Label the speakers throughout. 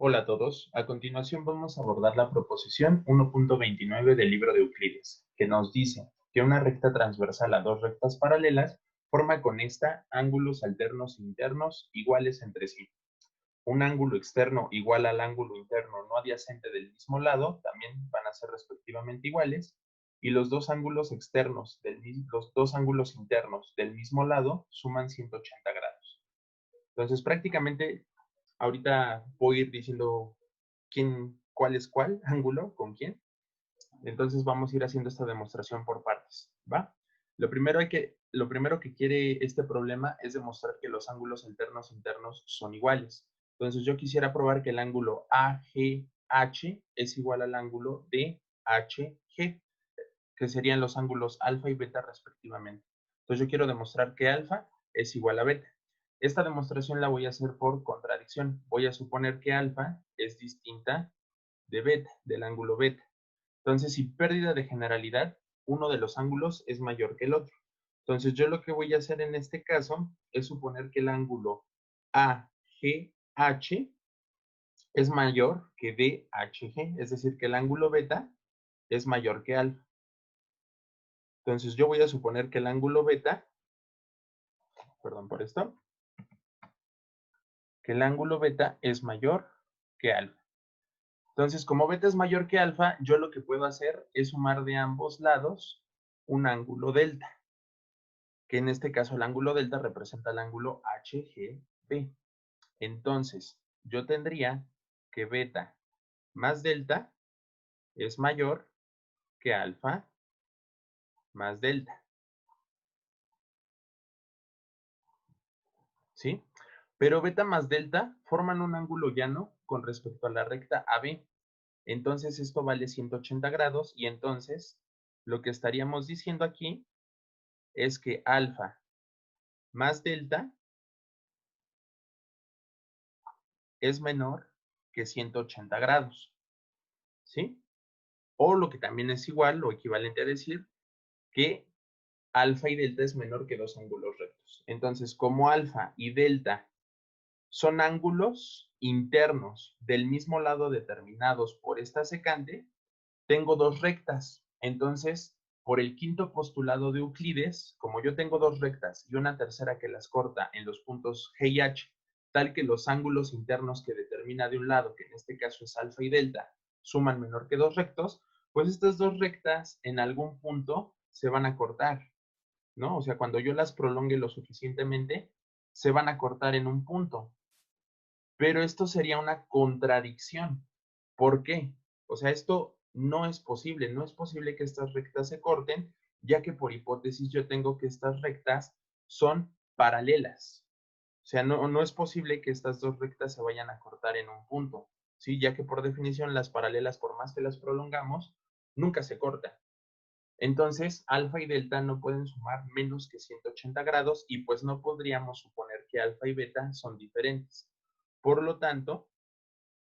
Speaker 1: Hola a todos. A continuación vamos a abordar la proposición 1.29 del libro de Euclides, que nos dice que una recta transversal a dos rectas paralelas forma con esta ángulos alternos internos iguales entre sí. Un ángulo externo igual al ángulo interno no adyacente del mismo lado también van a ser respectivamente iguales, y los dos ángulos externos los dos ángulos internos del mismo lado suman 180 grados. Entonces, prácticamente, ahorita voy a ir diciendo cuál es cuál ángulo, con quién. Entonces, vamos a ir haciendo esta demostración por partes, ¿va? Lo primero que quiere este problema es demostrar que los ángulos alternos internos son iguales. Entonces, yo quisiera probar que el ángulo AGH es igual al ángulo DHG, que serían los ángulos alfa y beta respectivamente. Entonces, yo quiero demostrar que alfa es igual a beta. Esta demostración la voy a hacer por contradicción. Voy a suponer que alfa es distinta de beta, del ángulo beta. Entonces, sin pérdida de generalidad, uno de los ángulos es mayor que el otro. Entonces, yo lo que voy a hacer en este caso es suponer que el ángulo AGH es mayor que DHG, es decir, que el ángulo beta es mayor que alfa. Entonces, yo voy a suponer que el ángulo beta, perdón por esto, que el ángulo beta es mayor que alfa. Entonces, como beta es mayor que alfa, yo lo que puedo hacer es sumar de ambos lados un ángulo delta, que en este caso el ángulo delta representa el ángulo HGB. Entonces, yo tendría que beta más delta es mayor que alfa más delta, ¿sí? Pero beta más delta forman un ángulo llano con respecto a la recta AB. Entonces, esto vale 180 grados y entonces lo que estaríamos diciendo aquí es que alfa más delta es menor que 180 grados, ¿sí? O lo que también es igual o equivalente a decir que alfa y delta es menor que dos ángulos rectos. Entonces, como alfa y delta son ángulos internos del mismo lado determinados por esta secante, tengo dos rectas. Entonces, por el quinto postulado de Euclides, como yo tengo dos rectas y una tercera que las corta en los puntos G y H, tal que los ángulos internos que determina de un lado, que en este caso es alfa y delta, suman menor que dos rectos, pues estas dos rectas en algún punto se van a cortar, ¿no? O sea, cuando yo las prolongue lo suficientemente, se van a cortar en un punto. Pero esto sería una contradicción. ¿Por qué? O sea, esto no es posible. No es posible que estas rectas se corten, ya que por hipótesis yo tengo que estas rectas son paralelas. O sea, no es posible que estas dos rectas se vayan a cortar en un punto, ¿sí? Ya que por definición las paralelas, por más que las prolongamos, nunca se cortan. Entonces, alfa y delta no pueden sumar menos que 180 grados y pues no podríamos suponer que alfa y beta son diferentes. Por lo tanto,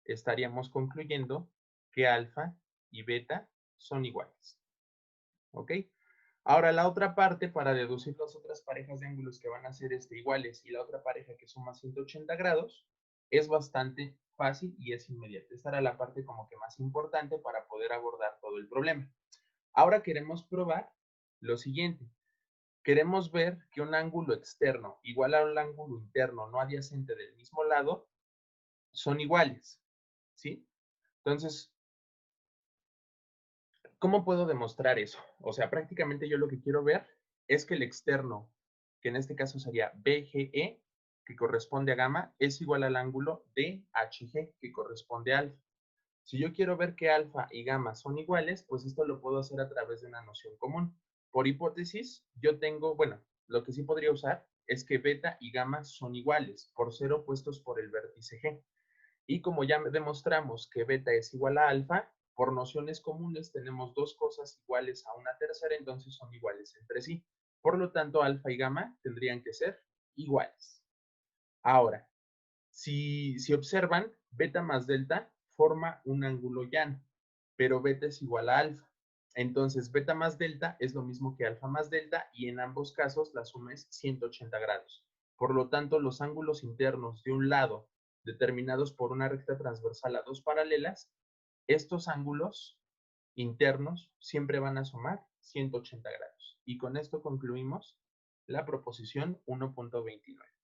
Speaker 1: estaríamos concluyendo que alfa y beta son iguales. ¿Ok? Ahora, la otra parte, para deducir las otras parejas de ángulos que van a ser iguales y la otra pareja que suma 180 grados, es bastante fácil y es inmediata. Esta era la parte como que más importante para poder abordar todo el problema. Ahora queremos probar lo siguiente. Queremos ver que un ángulo externo igual a un ángulo interno no adyacente del mismo lado son iguales, ¿sí? Entonces, ¿cómo puedo demostrar eso? O sea, prácticamente yo lo que quiero ver es que el externo, que en este caso sería BGE, que corresponde a gamma, es igual al ángulo DHG, que corresponde a alfa. Si yo quiero ver que alfa y gamma son iguales, pues esto lo puedo hacer a través de una noción común. Por hipótesis, yo tengo, bueno, lo que sí podría usar es que beta y gamma son iguales, por ser opuestos por el vértice G. Y como ya demostramos que beta es igual a alfa, por nociones comunes tenemos dos cosas iguales a una tercera, entonces son iguales entre sí. Por lo tanto, alfa y gamma tendrían que ser iguales. Ahora, si observan, beta más delta forma un ángulo llano, pero beta es igual a alfa. Entonces, beta más delta es lo mismo que alfa más delta y en ambos casos la suma es 180 grados. Por lo tanto, los ángulos internos de un lado determinados por una recta transversal a dos paralelas, estos ángulos internos siempre van a sumar 180 grados. Y con esto concluimos la proposición 1.29.